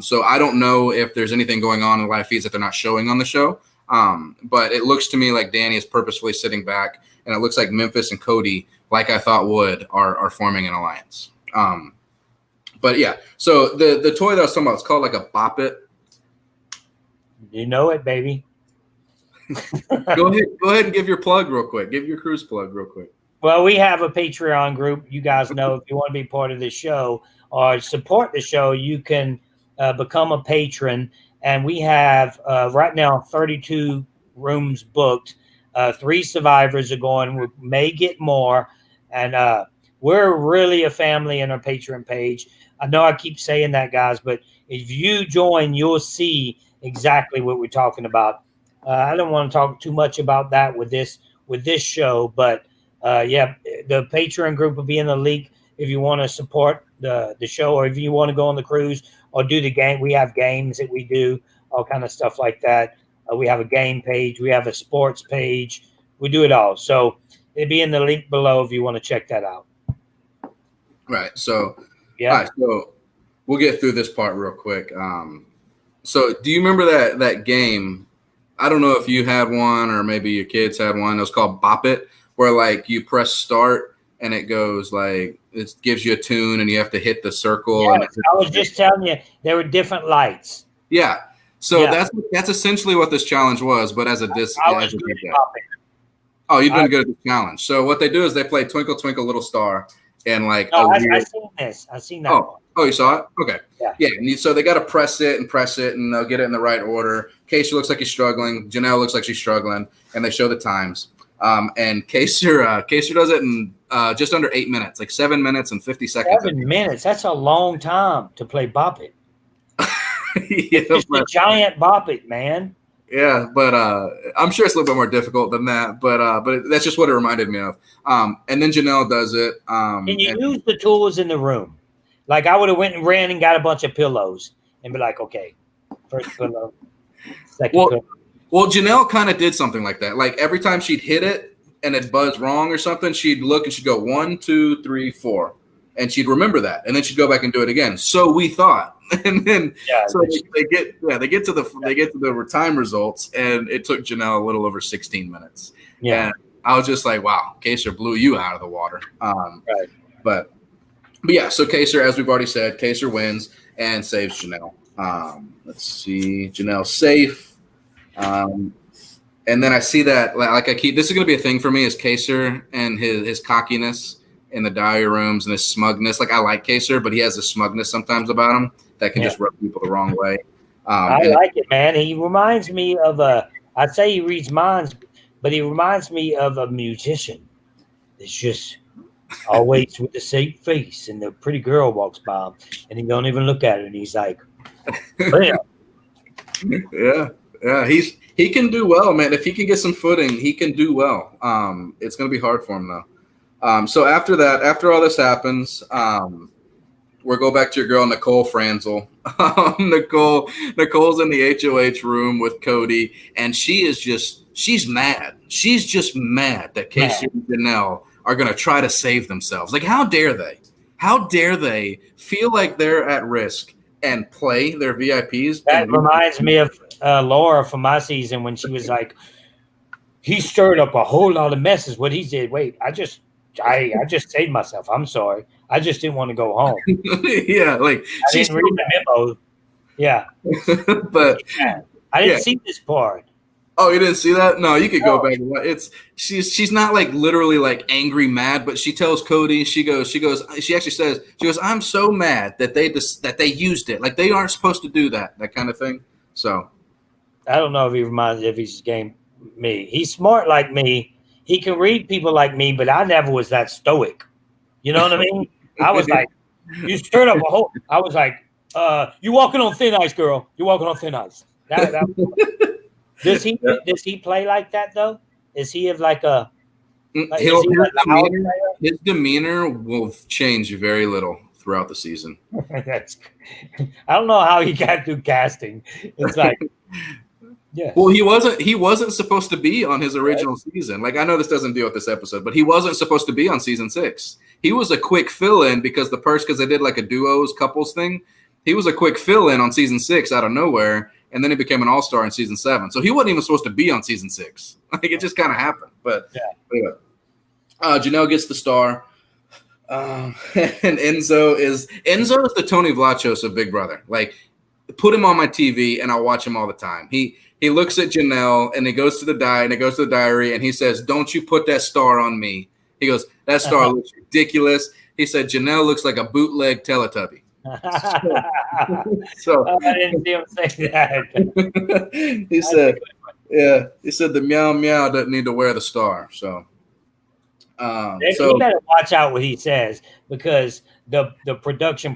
So I don't know if there's anything going on in live feeds that they're not showing on the show. But it looks to me like Danny is purposefully sitting back, and it looks like Memphis and Cody, like I thought would, are forming an alliance. But yeah, so the toy that I was talking about, it's called like a Bop It. You know it, baby. Go ahead and give your plug real quick. Give your cruise plug real quick. Well, we have a Patreon group. You guys know if you want to be part of the show or support the show, you can become a patron. And we have right now 32 rooms booked. 3 survivors are going. We may get more. And we're really a family in our Patreon page. I know I keep saying that, guys, but if you join, you'll see exactly what we're talking about. I don't want to talk too much about that with this show, but yeah, the Patreon group will be in the link if you want to support the show, or if you want to go on the cruise or do the game. We have games that we do, all kind of stuff like that. We have a game page. We have a sports page. We do it all. So it'll be in the link below if you want to check that out. Right. So, yeah. All right, so we'll get through this part real quick. So do you remember that game? I don't know if you had one or maybe your kids had one. It was called Bop It, where like you press start and it goes like it gives you a tune, and you have to hit the circle. Yes, I was just telling you there were different lights. Yeah. So that's essentially what this challenge was, but as a I was good at popping. Oh, you've been good at the challenge. So what they do is they play Twinkle Twinkle Little Star, and like I've seen this. I've seen that one. Oh, you saw it? Okay. Yeah. So they got to press it, and they'll get it in the right order. Kaser looks like he's struggling. Janelle looks like she's struggling, and they show the times. And Kaser does it in just under 8 minutes, like 7 minutes and 50 seconds. 7 minutes. That's a long time to play Bop It. It's just a giant Bop It, man. Yeah, but I'm sure it's a little bit more difficult than that. But that's just what it reminded me of. And then Janelle does it. And you use the tools in the room. Like I would have went and ran and got a bunch of pillows and be like, okay, first pillow, second pillow. Well, Janelle kind of did something like that. Like every time she'd hit it and it buzzed wrong or something, she'd look and she'd go 1, 2, 3, 4, and she'd remember that, and then she'd go back and do it again. So we thought, and then they get to the time results, and it took Janelle a little over 16 minutes. Yeah, and I was just like, wow, Kaser blew you out of the water. Right. But yeah, so Kaser, as we've already said, Kaser wins and saves Janelle. Let's see, Janelle safe. And then I see that this is going to be a thing for me is Kaser and his cockiness in the diary rooms and his smugness. Like I like Kaser, but he has a smugness sometimes about him that can just rub people the wrong way. I like it, man. He reminds me of I'd say he reads minds, but he reminds me of a musician. It's just always with the same face, and the pretty girl walks by him, and he don't even look at her, and he's like, bam. Yeah, he can do well, man. If he can get some footing, he can do well. It's going to be hard for him though. So after all this happens, we'll go back to your girl Nicole Franzel. Nicole's in the HOH room with Cody, and she's mad. She's just mad that Casey and Janelle are going to try to save themselves. Like, how dare they? How dare they feel like they're at risk and play their VIPs? That reminds me of Laura from my season when she was like, he stirred up a whole lot of messes. What he did, wait, I just saved myself. I'm sorry. I just didn't want to go home. Yeah, like I didn't read the memo. Yeah. But I didn't see this part. Oh, you didn't see that? No, you could go back. She's not like literally like angry mad, but she tells Cody, she actually says, I'm so mad that they used it. Like they aren't supposed to do that kind of thing. So I don't know if he's game me. He's smart like me. He can read people like me, but I never was that stoic. You know what I mean? I was like, you stirred up a whole. I was like, you walking on thin ice, girl. You're walking on thin ice. Does he play like that though? Is he of like a? His demeanor will change very little throughout the season. I don't know how he got through casting. It's like, yeah. Well, he wasn't supposed to be on his original season. Like I know this doesn't deal with this episode, but he wasn't supposed to be on season 6. He was a quick fill-in because they did like a duos couples thing. He was a quick fill-in on season 6 out of nowhere. And then he became an all-star in season 7. So he wasn't even supposed to be on season 6. Like it just kind of happened. But yeah. Janelle gets the star. And Enzo is the Tony Vlachos of Big Brother. Like put him on my TV and I'll watch him all the time. He looks at Janelle and he goes to the diary and he says, "Don't you put that star on me." He goes, "That star looks ridiculous." He said, "Janelle looks like a bootleg Teletubby." So I didn't see him say that. He said the meow meow doesn't need to wear the star. So you better watch out what he says because the production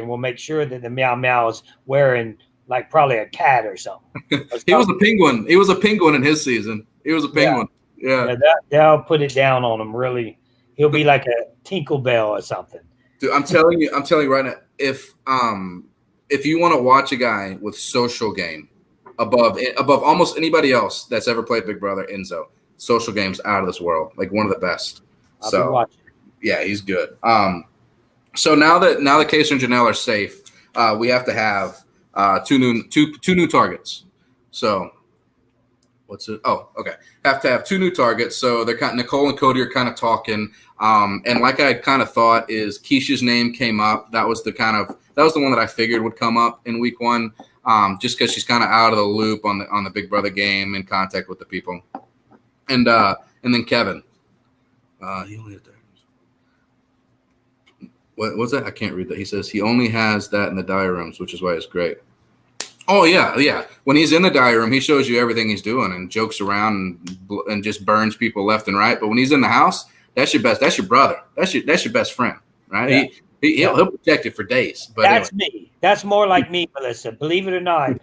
will make sure that the meow meow is wearing like probably a cat or something. He was a penguin. He was a penguin in his season. He was a penguin. Yeah. They'll put it down on him. Really, he'll be like a Tinkerbell or something. Dude, I'm telling you right now. If you want to watch a guy with social game above almost anybody else that's ever played Big Brother, Enzo, social game's out of this world, like one of the best. Yeah, he's good. So now that Kaser and Janelle are safe, we have to have two new targets. So what's it? Oh, okay. Have to have 2 new targets. So they're kind of, Nicole and Cody are kind of talking. And like I kind of thought is Keisha's name came up. That was the one that I figured would come up in week 1. Just because she's kind of out of the loop on the Big Brother game, in contact with the people. And then Kevin. He only had what was that? I can't read that. He says he only has that in the diary rooms, which is why it's great. Oh, yeah. When he's in the diary room, he shows you everything he's doing and jokes around and just burns people left and right. But when he's in the house, that's your brother. That's your best friend, right? Yeah. He'll protect you for days. But that's anyway. me. That's more like me, Melissa. Believe it or not,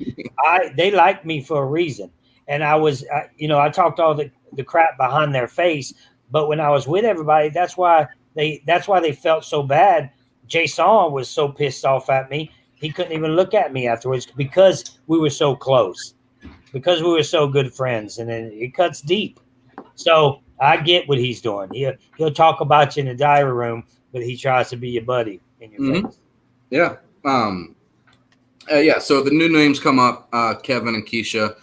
they like me for a reason. And I talked all the crap behind their face. But when I was with everybody, that's why they felt so bad. Jason was so pissed off at me. He couldn't even look at me afterwards because we were so close, because we were so good friends, and then it cuts deep. So I get what he's doing. He'll talk about you in the diary room, but he tries to be your buddy in your face. Yeah. So the new names come up, Kevin and Keisha.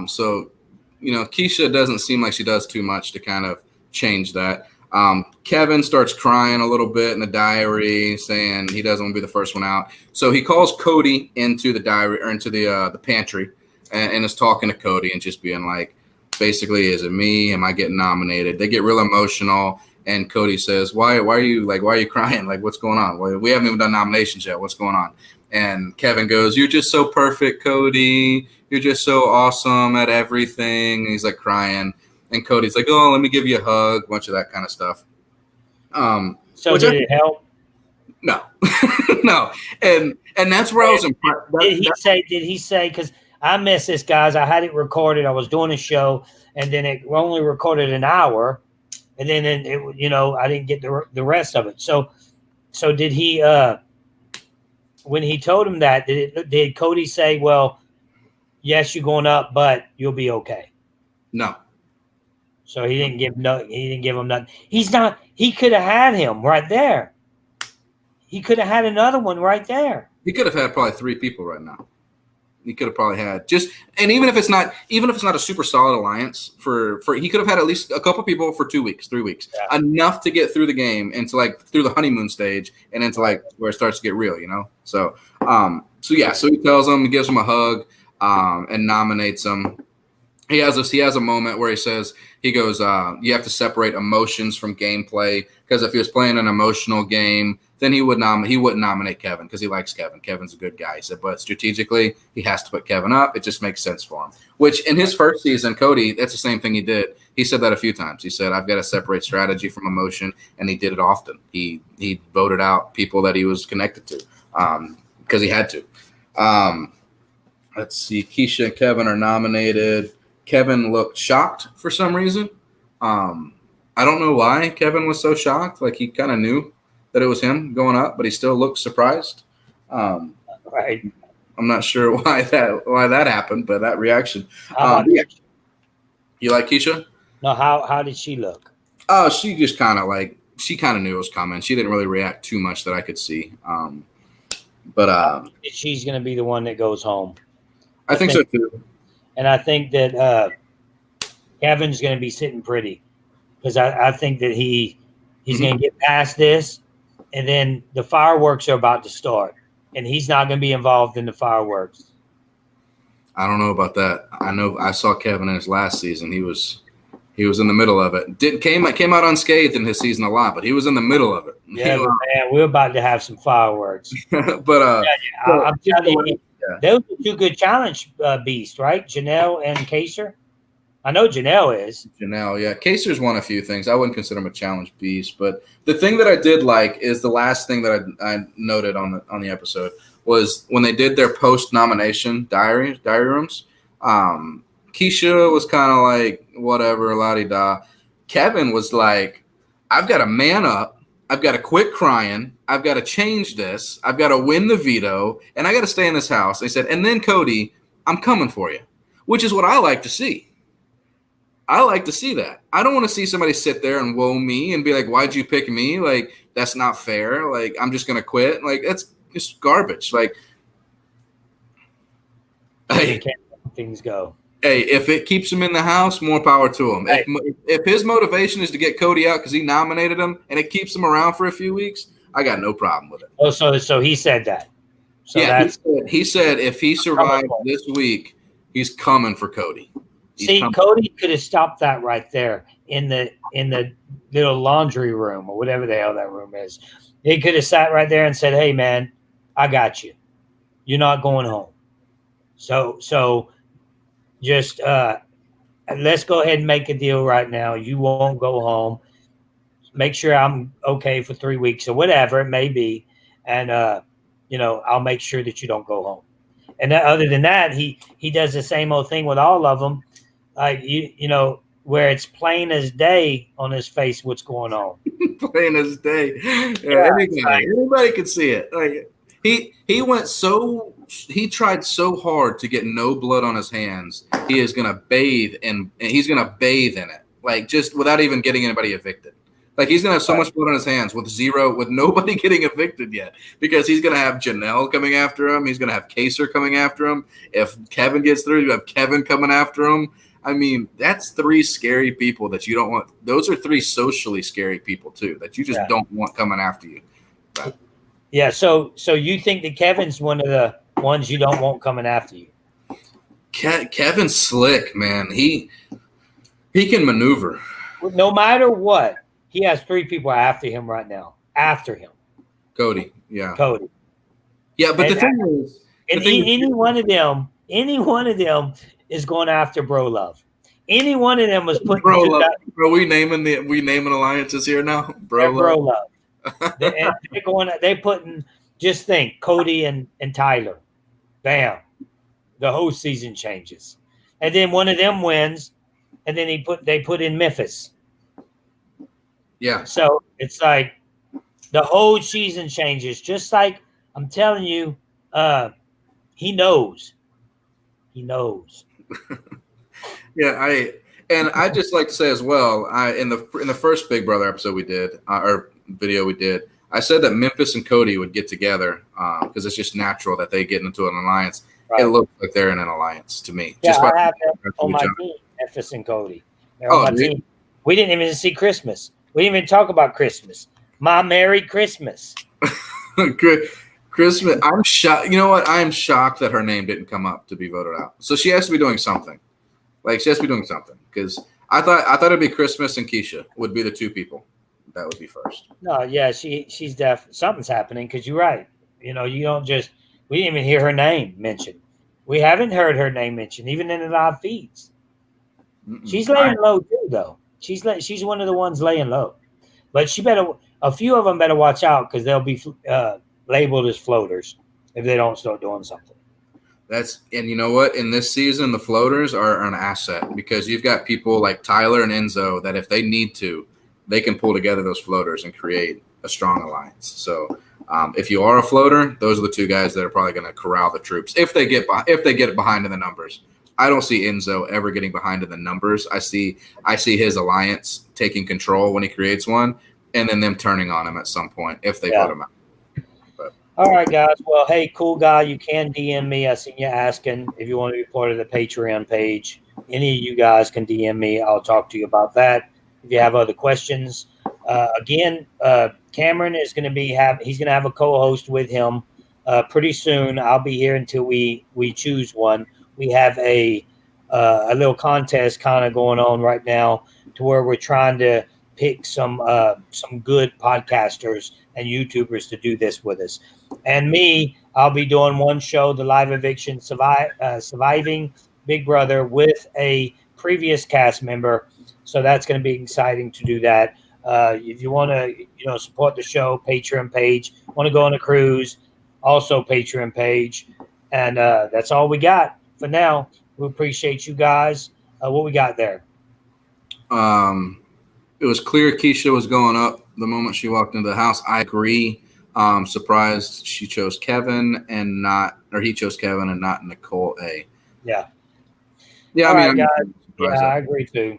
So, Keisha doesn't seem like she does too much to kind of change that. Kevin starts crying a little bit in the diary, saying he doesn't want to be the first one out. So he calls Cody into the diary, or into the pantry, and is talking to Cody and just being like, basically, is it me? Am I getting nominated? They get real emotional, and Cody says, why are you crying? Like, what's going on? We haven't even done nominations yet. What's going on? And Kevin goes, you're just so perfect, Cody. You're just so awesome at everything. And he's like crying. And Cody's like, oh, let me give you a hug, a bunch of that kind of stuff. So did it help? No. No. And that's where I was impressed. Did he say, because I missed this, guys. I had it recorded. I was doing a show, and then it only recorded an hour. And then I didn't get the rest of it. So did he, when he told him that, did Cody say, well, yes, you're going up, but you'll be okay? No. So he didn't give him nothing. He could have had him right there. He could have had another one right there. He could have had probably 3 people right now. He could have probably had even if it's not a super solid alliance for he could have had at least a couple people for 2 weeks, 3 weeks, enough to get through the game into through the honeymoon stage and into where it starts to get real, So so he tells him, he gives him a hug, and nominates him. He has a moment where he goes, you have to separate emotions from gameplay, because if he was playing an emotional game, then he wouldn't nominate Kevin because he likes Kevin. Kevin's a good guy. He said, but strategically, he has to put Kevin up. It just makes sense for him. Which in his first season, Cody, that's the same thing he did. He said that a few times. He said, I've got to separate strategy from emotion, and he did it often. He voted out people that he was connected to because he had to. Let's see. Keisha and Kevin are nominated. Kevin looked shocked for some reason. I don't know why Kevin was so shocked. He kind of knew that it was him going up, but he still looked surprised. Right. I'm not sure why that happened, but that reaction. You like Keisha? No. How did she look? Oh, she just kind of knew it was coming. She didn't really react too much that I could see. But she's going to be the one that goes home. I think so too. And I think that Kevin's going to be sitting pretty, because I think that he's going to get past this, and then the fireworks are about to start, and he's not going to be involved in the fireworks. I don't know about that. I know I saw Kevin in his last season. He was in the middle of it. Came out unscathed in his season a lot, but he was in the middle of it. Yeah, man, we're about to have some fireworks. But I'm telling you, those are 2 good challenge beasts, right? Janelle and Kaser. I know Janelle is. Janelle, yeah. Kaser's won a few things. I wouldn't consider him a challenge beast, but the thing that I did like is the last thing that I noted on the episode was when they did their post-nomination diary rooms. Keisha was kind of like, whatever, la-di-da. Kevin was like, I've got to man up. I've got to quit crying. I've got to change this. I've got to win the veto, and I got to stay in this house. They said, and then Cody, I'm coming for you, which is what I like to see. I like to see that. I don't want to see somebody sit there and woe me and be like, why'd you pick me? That's not fair. I'm just going to quit. That's just garbage. Things go. Hey, if it keeps him in the house, more power to him. Hey. If his motivation is to get Cody out because he nominated him and it keeps him around for a few weeks, I got no problem with it. Oh, so he said that. So yeah, he said if he survives this week, he's coming for Cody. Cody could have stopped that right there in the little laundry room or whatever the hell that room is. He could have sat right there and said, "Hey, man, I got you. You're not going home. So just let's go ahead and make a deal right now. You won't go home. Make sure I'm okay for 3 weeks or whatever it may be, and I'll make sure that you don't go home." And other than that, he does the same old thing with all of them, where it's plain as day on his face what's going on. Plain as day. Yeah, anybody could see it. Like he tried so hard to get no blood on his hands. He is gonna bathe and he's gonna bathe in it, like just without even getting anybody evicted. Like he's gonna have so much blood on his hands with nobody getting evicted yet, because he's gonna have Janelle coming after him. He's gonna have Kaser coming after him. If Kevin gets through, you have Kevin coming after him. I mean, that's 3 scary people that you don't want. Those are 3 socially scary people too that you just don't want coming after you. But, yeah. So you think that Kevin's one of the ones you don't want coming after you? Kevin's slick, man. He can maneuver. No matter what, he has 3 people after him right now. After him, Cody. Yeah. Cody. Yeah, but the thing is, any one of them is going after Bro Love. Any one of them was putting Bro Love. Are we naming alliances here now? Bro Love. They're putting. Just think, Cody and Tyler. Bam. The whole season changes, and then one of them wins, and then they put in Memphis. Yeah. So it's like the whole season changes. Just like I'm telling you, he knows. He knows. Yeah, I just like to say as well, in the first Big Brother episode we did, or video we did, I said that Memphis and Cody would get together because it's just natural that they get into an alliance. Right. It looks like they're in an alliance to me. Yeah, I have that on my team, Memphis and Cody. They're on my team. We didn't even see Christmas. We didn't even talk about Christmas. My Merry Christmas. Christmas. I'm shocked. You know what? I am shocked that her name didn't come up to be voted out. So she has to be doing something. Like she has to be doing something, because I thought it'd be Christmas and Keisha would be the 2 people that would be first. No, yeah, she's something's happening, because you're right. You don't just. We didn't even hear her name mentioned. We haven't heard her name mentioned even in the live feeds. She's laying low too, though. She's one of the ones laying low, but a few of them better watch out, because they'll be labeled as floaters if they don't start doing something. And you know what? In this season, the floaters are an asset, because you've got people like Tyler and Enzo that if they need to, they can pull together those floaters and create a strong alliance. So if you are a floater, those are the 2 guys that are probably going to corral the troops if they get it behind in the numbers. I don't see Enzo ever getting behind in the numbers. I see his alliance taking control when he creates one, and then them turning on him at some point if they vote him out. All right, guys. Well, hey, cool guy, you can DM me. I seen you asking if you want to be part of the Patreon page. Any of you guys can DM me. I'll talk to you about that. If you have other questions, again, Cameron is going to he's going to have a co-host with him pretty soon. I'll be here until we choose one. We have a little contest kind of going on right now, to where we're trying to pick some good podcasters and YouTubers to do this with us. And me, I'll be doing one show, the live eviction, surviving Big Brother, with a previous cast member. So that's going to be exciting to do that. If you want to, support the show, Patreon page. Want to go on a cruise, also Patreon page. And that's all we got for now. We appreciate you guys. What we got there? It was clear Keisha was going up the moment she walked into the house. I agree. Surprised she chose Kevin he chose Kevin and not Nicole A. Yeah. Yeah, all right, guys. I agree too.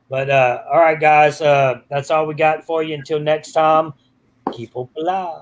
But all right, guys, that's all we got for you. Until next time, keep hope alive.